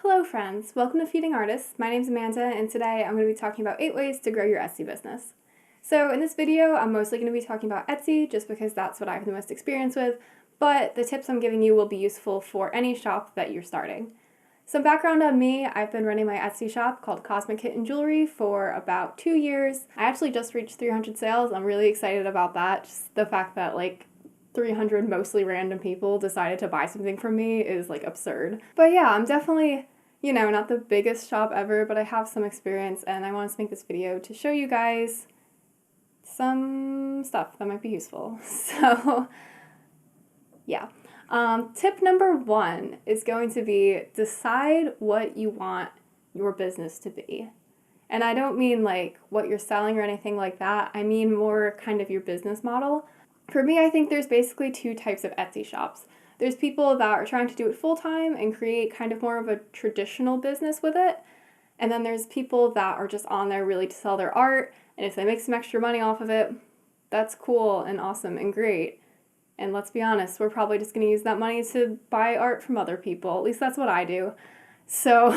Hello friends, welcome to Feeding Artists. My name's Amanda and today I'm going to be talking about 8 ways to grow your Etsy business. So in this video I'm mostly going to be talking about Etsy just because that's what I have the most experience with, but the tips I'm giving you will be useful for any shop that you're starting. Some background on me, I've been running my Etsy shop called Cosmic Kitten Jewelry for about 2 years. I actually just reached 300 sales. I'm really excited about that. Just the fact that 300 mostly random people decided to buy something from me is absurd. But yeah, I'm definitely, not the biggest shop ever, but I have some experience and I wanted to make this video to show you guys some stuff that might be useful. So yeah. Tip number 1 is going to be decide what you want your business to be. And I don't mean what you're selling or anything like that. I mean more kind of your business model. For me, I think there's basically 2 types of Etsy shops. There's people that are trying to do it full-time and create kind of more of a traditional business with it. And then there's people that are just on there really to sell their art. And if they make some extra money off of it, that's cool and awesome and great. And let's be honest, we're probably just going to use that money to buy art from other people. At least that's what I do. So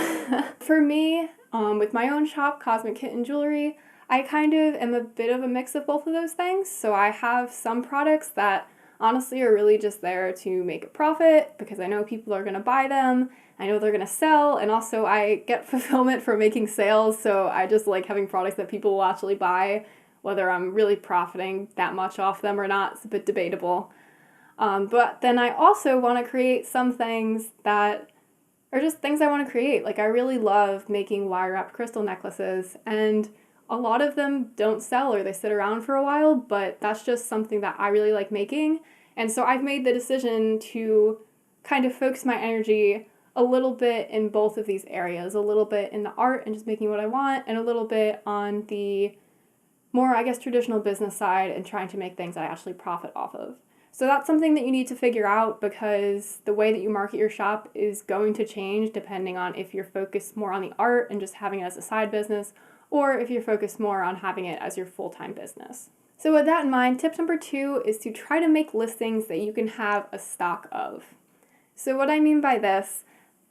for me, with my own shop, Cosmic Kitten Jewelry, I kind of am a bit of a mix of both of those things. So I have some products that honestly are really just there to make a profit because I know people are going to buy them. I know they're going to sell, and also I get fulfillment from making sales, so I just like having products that people will actually buy. Whether I'm really profiting that much off them or not, it's a bit debatable. But then I also want to create some things that are just things I want to create. I really love making wire-wrapped crystal necklaces, and a lot of them don't sell or they sit around for a while, but that's just something that I really like making. And so I've made the decision to kind of focus my energy a little bit in both of these areas, a little bit in the art and just making what I want, and a little bit on the more, traditional business side and trying to make things I actually profit off of. So that's something that you need to figure out because the way that you market your shop is going to change depending on if you're focused more on the art and just having it as a side business, or if you're focused more on having it as your full-time business. So with that in mind, tip number 2 is to try to make listings that you can have a stock of. So what I mean by this,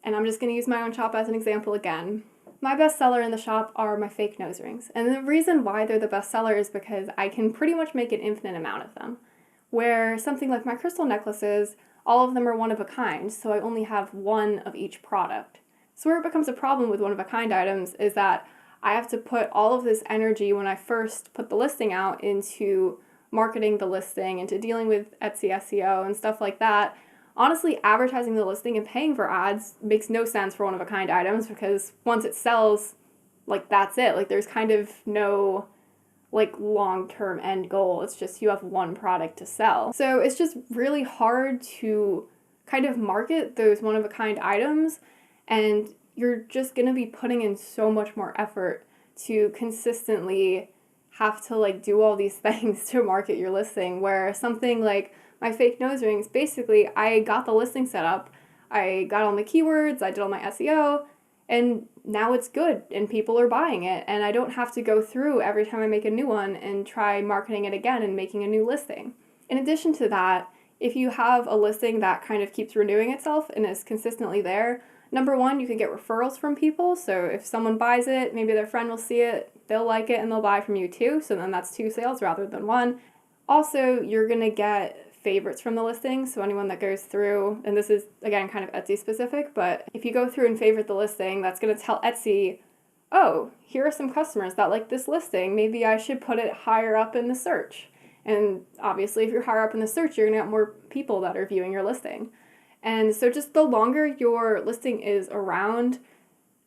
and I'm just going to use my own shop as an example again, my best seller in the shop are my fake nose rings. And the reason why they're the best seller is because I can pretty much make an infinite amount of them. Where something like my crystal necklaces, all of them are one of a kind, so I only have one of each product. So where it becomes a problem with one of a kind items is that I have to put all of this energy when I first put the listing out into marketing the listing, into dealing with Etsy SEO and stuff like that. Honestly, advertising the listing and paying for ads makes no sense for one of a kind items because once it sells, that's it. There's kind of no long-term end goal. It's just you have one product to sell. So it's just really hard to kind of market those one-of-a-kind items, and you're just going to be putting in so much more effort to consistently have to do all these things to market your listing, where something like my fake nose rings, basically I got the listing set up, I got all my keywords, I did all my SEO, and now it's good and people are buying it, and I don't have to go through every time I make a new one and try marketing it again and making a new listing. In addition to that, if you have a listing that kind of keeps renewing itself and is consistently there, number 1, you can get referrals from people. So if someone buys it, maybe their friend will see it, they'll like it, and they'll buy from you too. So then that's 2 sales rather than 1. Also, you're going to get favorites from the listing. So anyone that goes through, and this is again kind of Etsy specific, but if you go through and favorite the listing, that's going to tell Etsy, oh, here are some customers that like this listing. Maybe I should put it higher up in the search. And obviously, if you're higher up in the search, you're going to get more people that are viewing your listing. And so just the longer your listing is around,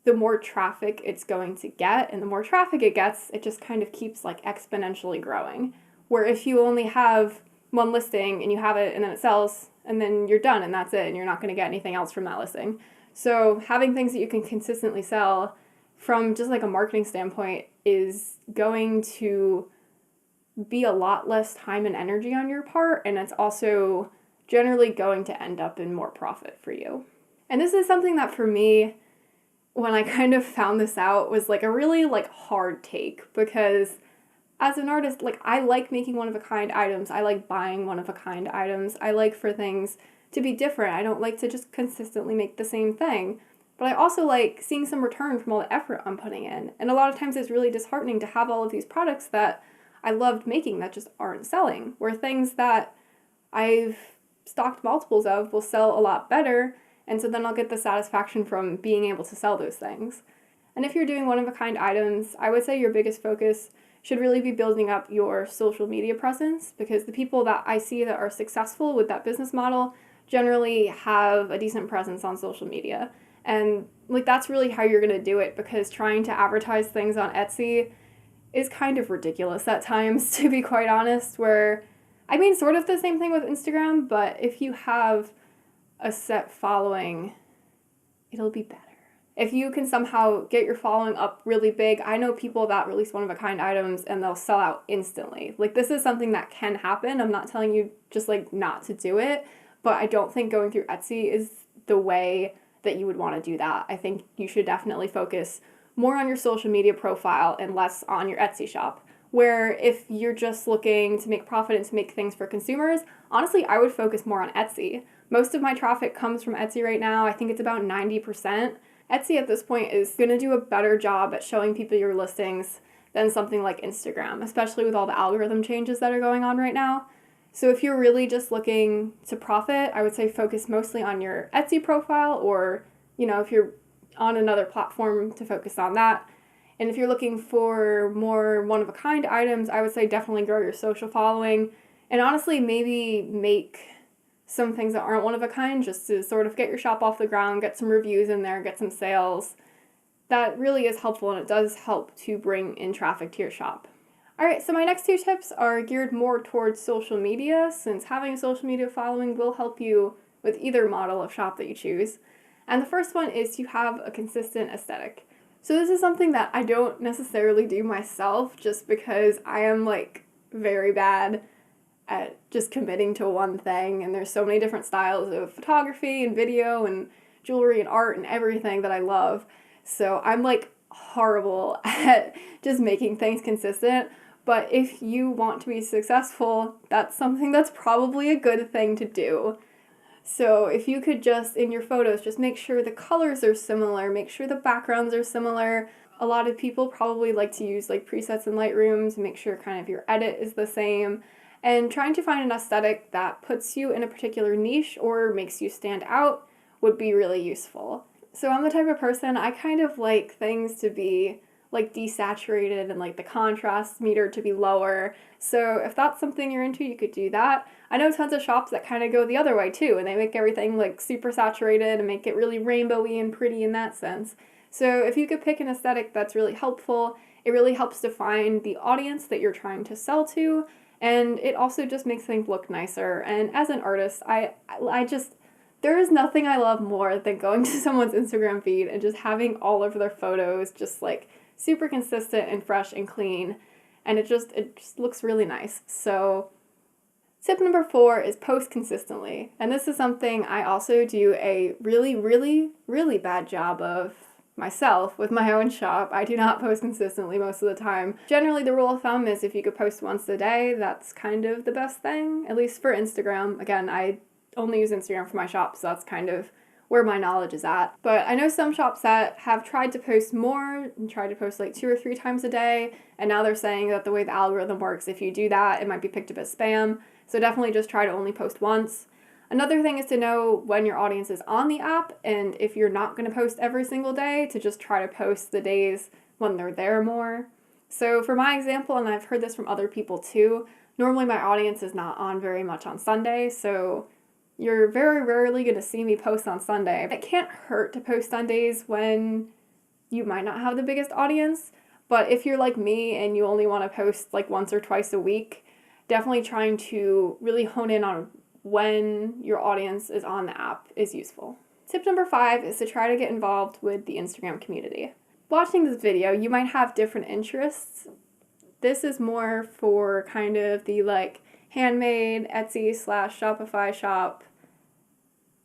the more traffic it's going to get. And the more traffic it gets, it just kind of keeps exponentially growing. Where if you only have one listing and you have it and then it sells and then you're done and that's it and you're not going to get anything else from that listing. So having things that you can consistently sell from just a marketing standpoint is going to be a lot less time and energy on your part, and it's also generally going to end up in more profit for you. And this is something that for me, when I kind of found this out, was a really hard take, because as an artist, I like making one-of-a-kind items. I like buying one-of-a-kind items. I like for things to be different. I don't like to just consistently make the same thing. but I also like seeing some return from all the effort I'm putting in. And a lot of times it's really disheartening to have all of these products that I loved making that just aren't selling, where things that I've stocked multiples of will sell a lot better, and so then I'll get the satisfaction from being able to sell those things. And if you're doing one-of-a-kind items, I would say your biggest focus should really be building up your social media presence, because the people that I see that are successful with that business model generally have a decent presence on social media. And like that's really how you're going to do it, because trying to advertise things on Etsy is kind of ridiculous at times, to be quite honest, where, I mean, sort of the same thing with Instagram, but if you have a set following, it'll be better. If you can somehow get your following up really big, I know people that release one-of-a-kind items and they'll sell out instantly. Like, this is something that can happen. I'm not telling you just, like, not to do it, but I don't think going through Etsy is the way that you would want to do that. I think you should definitely focus more on your social media profile and less on your Etsy shop. Where if you're just looking to make profit and to make things for consumers, honestly, I would focus more on Etsy. Most of my traffic comes from Etsy right now. I think it's about 90%. Etsy at this point is going to do a better job at showing people your listings than something like Instagram, especially with all the algorithm changes that are going on right now. So if you're really just looking to profit, I would say focus mostly on your Etsy profile, or, you know, if you're on another platform, to focus on that. And if you're looking for more one-of-a-kind items, I would say definitely grow your social following. And honestly, maybe make some things that aren't one-of-a-kind just to sort of get your shop off the ground, get some reviews in there, get some sales. That really is helpful, and it does help to bring in traffic to your shop. All right, so my next two tips are geared more towards social media, since having a social media following will help you with either model of shop that you choose. And the first one is to have a consistent aesthetic. So this is something that I don't necessarily do myself, just because I am like very bad at just committing to one thing, and there's so many different styles of photography and video and jewelry and art and everything that I love. So I'm like horrible at just making things consistent. But if you want to be successful, that's something that's probably a good thing to do. So if you could just, in your photos, just make sure the colors are similar, make sure the backgrounds are similar. A lot of people probably like to use like presets in Lightroom to make sure kind of your edit is the same. And trying to find an aesthetic that puts you in a particular niche or makes you stand out would be really useful. So I'm the type of person, I kind of like things to be like desaturated and like the contrast meter to be lower. So if that's something you're into, you could do that. I know tons of shops that kind of go the other way too, and they make everything like super saturated and make it really rainbowy and pretty in that sense. So if you could pick an aesthetic that's really helpful, it really helps define the audience that you're trying to sell to, and it also just makes things look nicer. And as an artist, I just, there is nothing I love more than going to someone's Instagram feed and just having all of their photos just like super consistent and fresh and clean, and it just looks really nice. So tip number 4 is post consistently. And this is something I also do a really, really, really bad job of myself with my own shop. I do not post consistently most of the time. Generally, the rule of thumb is if you could post once a day, that's kind of the best thing, at least for Instagram. Again, I only use Instagram for my shop, so that's kind of where my knowledge is at. But I know some shops that have tried to post more and tried to post like 2 or 3 times a day, and now they're saying that the way the algorithm works, if you do that, it might be picked up as spam. So definitely just try to only post once. Another thing is to know when your audience is on the app, and if you're not going to post every single day, to just try to post the days when they're there more. So for my example, and I've heard this from other people too, normally my audience is not on very much on Sunday, so you're very rarely going to see me post on Sunday. It can't hurt to post on days when you might not have the biggest audience, but if you're like me and you only want to post like once or twice a week, definitely trying to really hone in on when your audience is on the app is useful. Tip number 5 is to try to get involved with the Instagram community. Watching this video, you might have different interests. This is more for kind of the like handmade Etsy / Shopify shop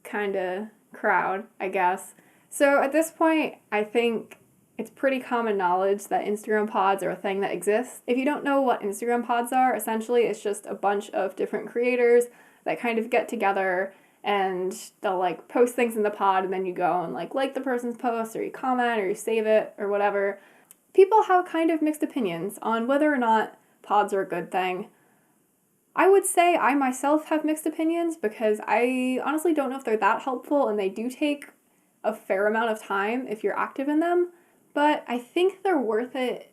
kind of crowd, I guess. So at this point, I think it's pretty common knowledge that Instagram pods are a thing that exists. If you don't know what Instagram pods are, essentially it's just a bunch of different creators that kind of get together and they'll like post things in the pod, and then you go and like the person's post, or you comment, or you save it, or whatever. People have kind of mixed opinions on whether or not pods are a good thing. I would say I myself have mixed opinions because I honestly don't know if they're that helpful, and they do take a fair amount of time if you're active in them, but I think they're worth it,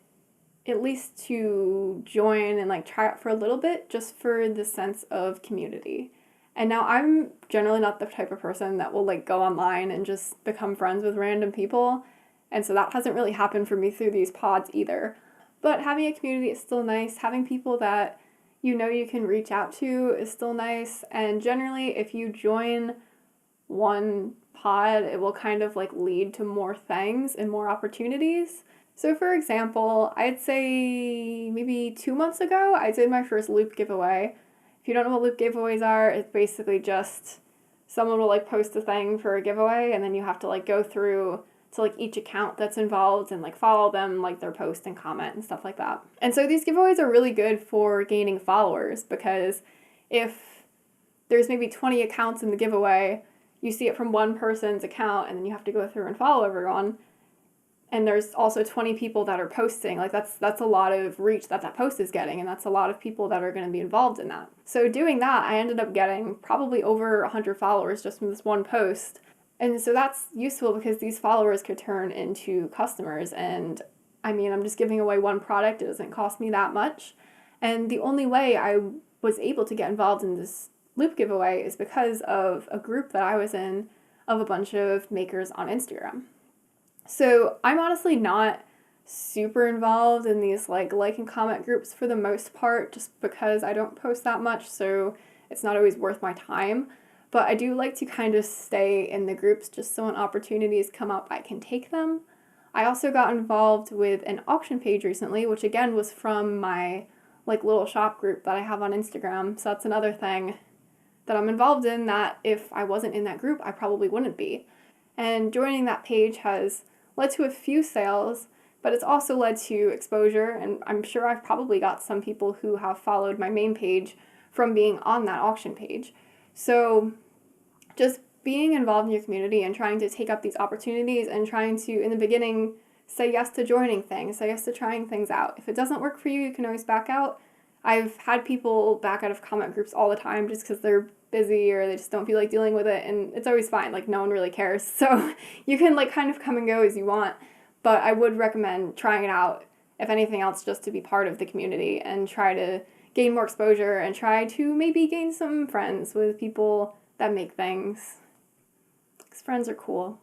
at least to join and like try it for a little bit, just for the sense of community. And now I'm generally not the type of person that will like go online and just become friends with random people, and so that hasn't really happened for me through these pods either. But having a community is still nice. Having people that you can reach out to is still nice. And generally, if you join one pod, it will kind of like lead to more things and more opportunities. So for example, I'd say maybe 2 months ago, I did my first loop giveaway. If you don't know what loop giveaways are, it's basically just someone will like post a thing for a giveaway, and then you have to like go through to like each account that's involved and like follow them, like their post and comment and stuff like that. And so these giveaways are really good for gaining followers, because if there's maybe 20 accounts in the giveaway, you see it from one person's account, and then you have to go through and follow everyone. And there's also 20 people that are posting. Like that's a lot of reach that post is getting, and that's a lot of people that are going to be involved in that. So doing that, I ended up getting probably over 100 followers just from this one post. And so that's useful because these followers could turn into customers. And I mean, I'm just giving away one product. It doesn't cost me that much. And the only way I was able to get involved in this loop giveaway is because of a group that I was in of a bunch of makers on Instagram. So I'm honestly not super involved in these like and comment groups for the most part, just because I don't post that much, so it's not always worth my time. But I do like to kind of stay in the groups just so when opportunities come up, I can take them. I also got involved with an auction page recently, which again was from my like little shop group that I have on Instagram. So that's another thing that I'm involved in that if I wasn't in that group, I probably wouldn't be. And joining that page has led to a few sales, but it's also led to exposure, and I'm sure I've probably got some people who have followed my main page from being on that auction page. So just being involved in your community and trying to take up these opportunities and trying to, in the beginning, say yes to joining things, say yes to trying things out. If it doesn't work for you, you can always back out. I've had people back out of comment groups all the time just because they're busy or they just don't feel like dealing with it, and it's always fine. Like, no one really cares. So you can like kind of come and go as you want, but I would recommend trying it out, if anything else, just to be part of the community and try to gain more exposure and try to maybe gain some friends with people that make things. Because friends are cool.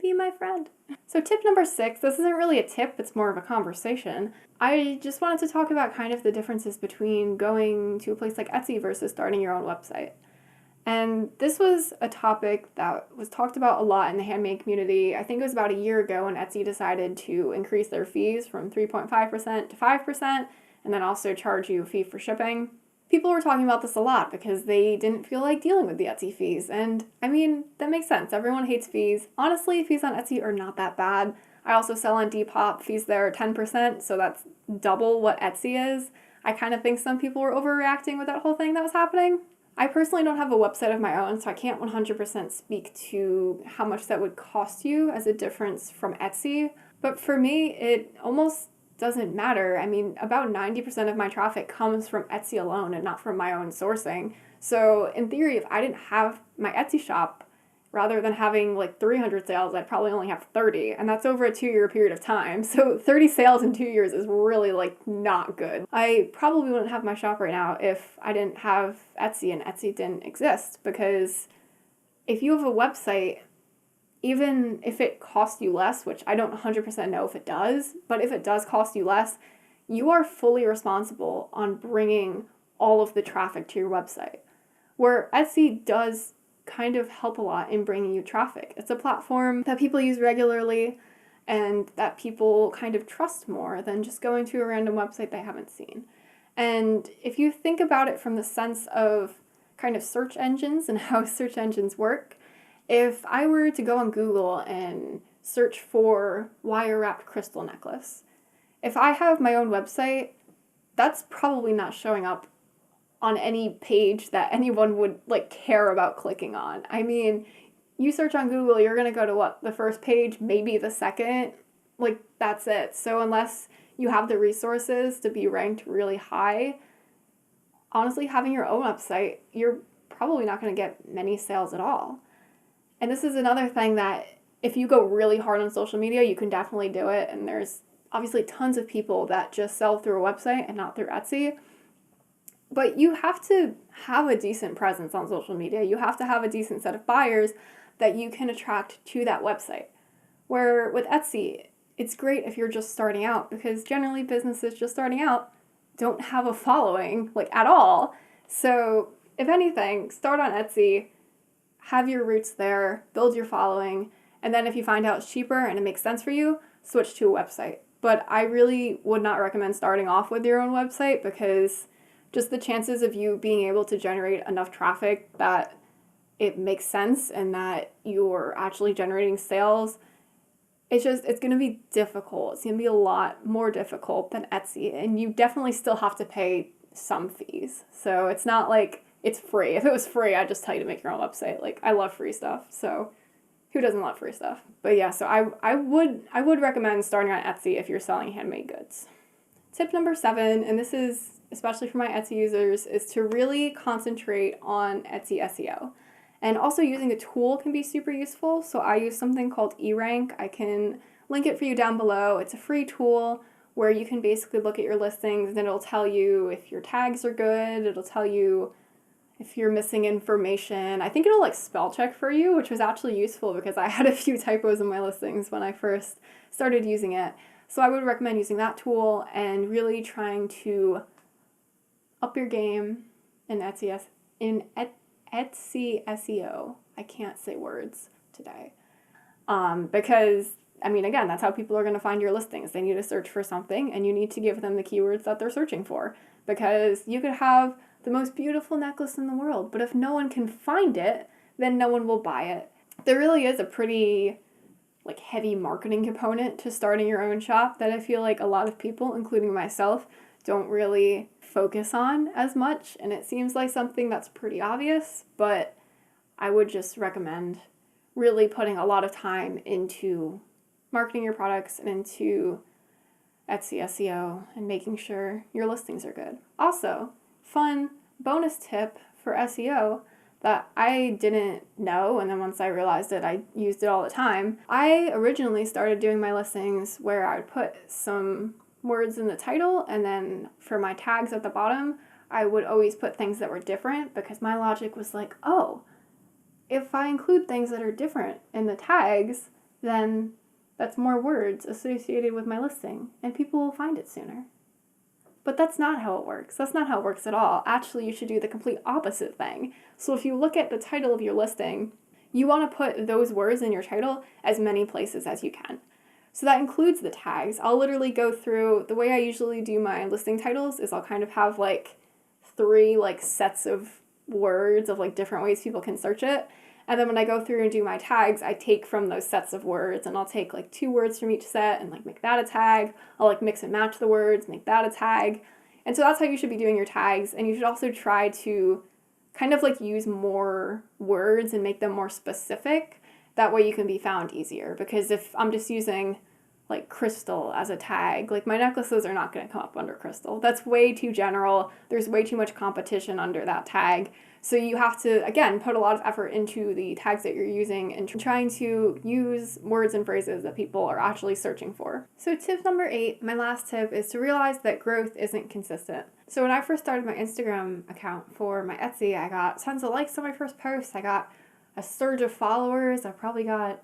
Be my friend. So tip number 6, this isn't really a tip, it's more of a conversation. I just wanted to talk about kind of the differences between going to a place like Etsy versus starting your own website. And this was a topic that was talked about a lot in the handmade community. I think it was about a year ago when Etsy decided to increase their fees from 3.5% to 5%, and then also charge you a fee for shipping. People were talking about this a lot because they didn't feel like dealing with the Etsy fees. And I mean, that makes sense. Everyone hates fees. Honestly, fees on Etsy are not that bad. I also sell on Depop. Fees there are 10%, so that's double what Etsy is. I kind of think some people were overreacting with that whole thing that was happening. I personally don't have a website of my own, so I can't 100% speak to how much that would cost you as a difference from Etsy. But for me, it almost doesn't matter. I mean, about 90% of my traffic comes from Etsy alone and not from my own sourcing. So in theory, if I didn't have my Etsy shop, rather than having like 300 sales, I'd probably only have 30. And that's over a 2-year period of time. So 30 sales in 2 years is really like not good. I probably wouldn't have my shop right now if I didn't have Etsy and Etsy didn't exist. Because if you have a website, even if it costs you less, which I don't 100% know if it does, but if it does cost you less, you are fully responsible on bringing all of the traffic to your website. Where Etsy does kind of help a lot in bringing you traffic. It's a platform that people use regularly and that people kind of trust more than just going to a random website they haven't seen. And if you think about it from the sense of kind of search engines and how search engines work, if I were to go on Google and search for wire-wrapped crystal necklace, if I have my own website, that's probably not showing up on any page that anyone would like care about clicking on. I mean, you search on Google, you're going to go to what? The first page, maybe the second. Like, that's it. So unless you have the resources to be ranked really high, honestly, having your own website, you're probably not going to get many sales at all. And this is another thing that if you go really hard on social media, you can definitely do it. And there's obviously tons of people that just sell through a website and not through Etsy. But you have to have a decent presence on social media. You have to have a decent set of buyers that you can attract to that website. Where with Etsy, it's great if you're just starting out, because generally businesses just starting out don't have a following, like, at all. So if anything, start on Etsy, have your roots there, build your following, and then if you find out it's cheaper and it makes sense for you, switch to a website. But I really would not recommend starting off with your own website, because just the chances of you being able to generate enough traffic that it makes sense and that you're actually generating sales, it's going to be difficult. It's going to be a lot more difficult than Etsy, and you definitely still have to pay some fees. So it's not like it's free. If it was free, I'd just tell you to make your own website. Like, I love free stuff, so who doesn't love free stuff? But yeah, so I would recommend starting on Etsy if you're selling handmade goods. Tip number 7, and this is especially for my Etsy users, is to really concentrate on Etsy SEO. And also using a tool can be super useful. So I use something called eRank. I can link it for you down below. It's a free tool where you can basically look at your listings and it'll tell you if your tags are good. It'll tell you if you're missing information. I think it'll like spell check for you, which was actually useful because I had a few typos in my listings when I first started using it. So I would recommend using that tool and really trying to up your game in Etsy SEO. I can't say words today. Because, I mean, again, that's how people are going to find your listings. They need to search for something, and you need to give them the keywords that they're searching for. Because you could have the most beautiful necklace in the world, but if no one can find it, then no one will buy it. There really is a pretty like heavy marketing component to starting your own shop that I feel like a lot of people, including myself, don't really focus on as much, and it seems like something that's pretty obvious, but I would just recommend really putting a lot of time into marketing your products and into Etsy SEO and making sure your listings are good. Also, fun bonus tip for SEO that I didn't know, and then once I realized it, I used it all the time. I originally started doing my listings where I would put some words in the title, and then for my tags at the bottom, I would always put things that were different, because my logic was like, oh, if I include things that are different in the tags, then that's more words associated with my listing, and people will find it sooner. But that's not how it works. That's not how it works at all. Actually, you should do the complete opposite thing. So if you look at the title of your listing, you want to put those words in your title as many places as you can. So that includes the tags. I'll literally go through, the way I usually do my listing titles is I'll kind of have like 3 like sets of words of like different ways people can search it. And then when I go through and do my tags, I take from those sets of words, and I'll take like 2 words from each set and like make that a tag. I'll like mix and match the words, make that a tag. And so that's how you should be doing your tags. And you should also try to kind of like use more words and make them more specific. That way you can be found easier, because if I'm just using like crystal as a tag, like my necklaces are not going to come up under crystal. That's way too general. There's way too much competition under that tag. So you have to, again, put a lot of effort into the tags that you're using and trying to use words and phrases that people are actually searching for. So tip number 8, my last tip, is to realize that growth isn't consistent. So when I first started my Instagram account for my Etsy, I got tons of likes on my first post. I got a surge of followers. I probably got,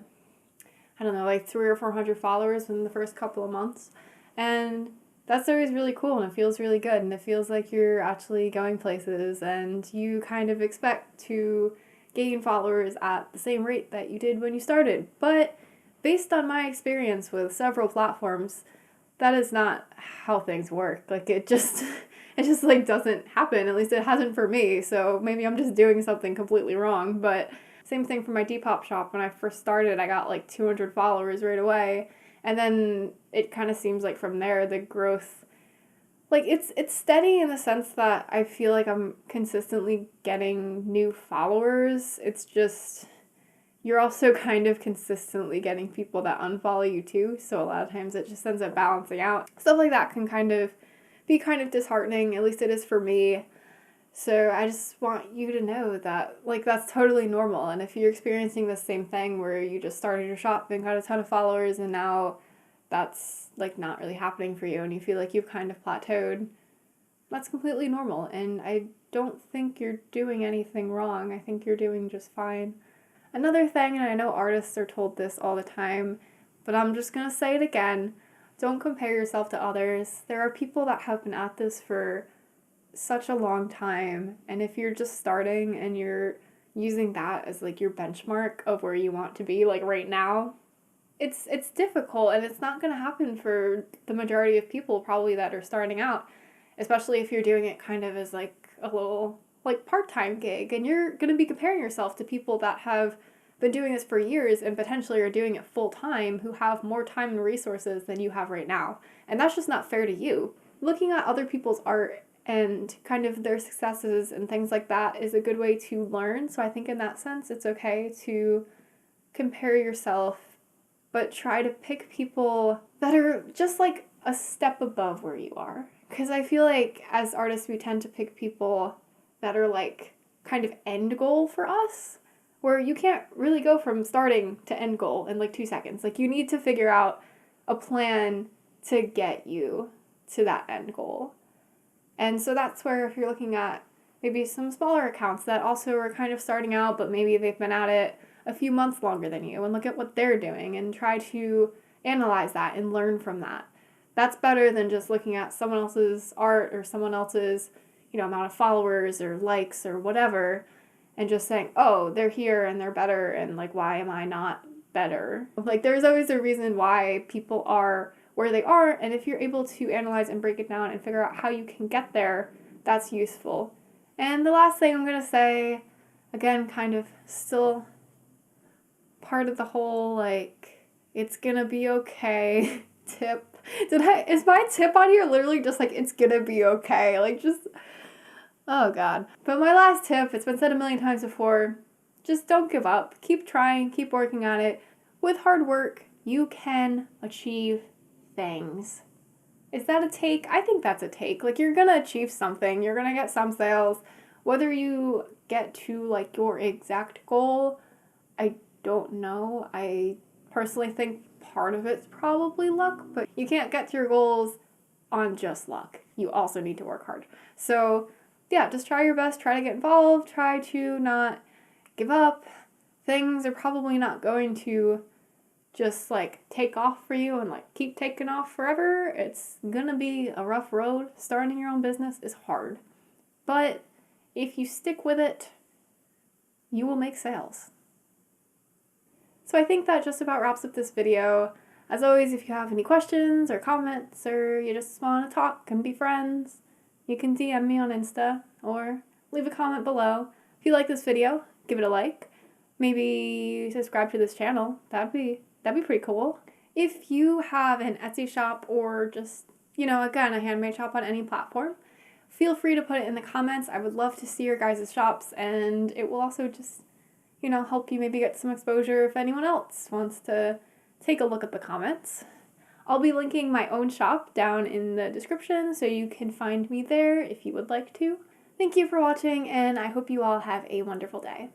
I don't know, like 300 or 400 followers within the first couple of months. And that's always really cool, and it feels really good, and it feels like you're actually going places, and you kind of expect to gain followers at the same rate that you did when you started. But based on my experience with several platforms, that is not how things work. Like it just like doesn't happen. At least it hasn't for me. So maybe I'm just doing something completely wrong. But same thing for my Depop shop. When I first started, I got like 200 followers right away. And then it kind of seems like from there the growth like it's steady in the sense that I feel like I'm consistently getting new followers. It's just you're also kind of consistently getting people that unfollow you too, so a lot of times it just ends up balancing out. Stuff like that can kind of be kind of disheartening, at least it is for me. So I just want you to know that, like, that's totally normal. And if you're experiencing the same thing where you just started your shop and got a ton of followers and now that's, like, not really happening for you and you feel like you've kind of plateaued, that's completely normal. And I don't think you're doing anything wrong. I think you're doing just fine. Another thing, and I know artists are told this all the time, but I'm just going to say it again, don't compare yourself to others. There are people that have been at this for such a long time, and if you're just starting and you're using that as like your benchmark of where you want to be like right now, it's difficult, and it's not going to happen for the majority of people probably that are starting out, especially if you're doing it kind of as like a little like part-time gig, and you're going to be comparing yourself to people that have been doing this for years and potentially are doing it full-time, who have more time and resources than you have right now, and that's just not fair to you. Looking at other people's art and kind of their successes and things like that is a good way to learn. So I think in that sense, it's okay to compare yourself, but try to pick people that are just like a step above where you are. Because I feel like as artists, we tend to pick people that are like kind of end goal for us, where you can't really go from starting to end goal in like 2 seconds. Like you need to figure out a plan to get you to that end goal. And so that's where if you're looking at maybe some smaller accounts that also are kind of starting out, but maybe they've been at it a few months longer than you, and look at what they're doing and try to analyze that and learn from that. That's better than just looking at someone else's art or someone else's, amount of followers or likes or whatever, and just saying, oh, they're here and they're better, and like, why am I not better? Like, there's always a reason why people are where they are, and if you're able to analyze and break it down and figure out how you can get there, that's useful. And the last thing I'm going to say, again, kind of still part of the whole, like, it's gonna be okay tip. Is my tip on here literally just like, it's gonna be okay? Like, just, oh God. But my last tip, it's been said a million times before, just don't give up. Keep trying, keep working at it. With hard work, you can achieve things. Is that a take? I think that's a take. Like, you're gonna achieve something. You're gonna get some sales. Whether you get to, like, your exact goal, I don't know. I personally think part of it's probably luck, but you can't get to your goals on just luck. You also need to work hard. So, yeah, just try your best. Try to get involved. Try to not give up. Things are probably not going to just like take off for you and like keep taking off forever. It's gonna be a rough road. Starting your own business is hard, but if you stick with it, you will make sales. So I think that just about wraps up this video. As always, if you have any questions or comments, or you just want to talk and be friends, you can DM me on Insta or leave a comment below. If you like this video, give it a like. Maybe subscribe to this channel. That'd be pretty cool. If you have an Etsy shop or just, again, a handmade shop on any platform, feel free to put it in the comments. I would love to see your guys' shops, and it will also just, help you maybe get some exposure if anyone else wants to take a look at the comments. I'll be linking my own shop down in the description, so you can find me there if you would like to. Thank you for watching, and I hope you all have a wonderful day.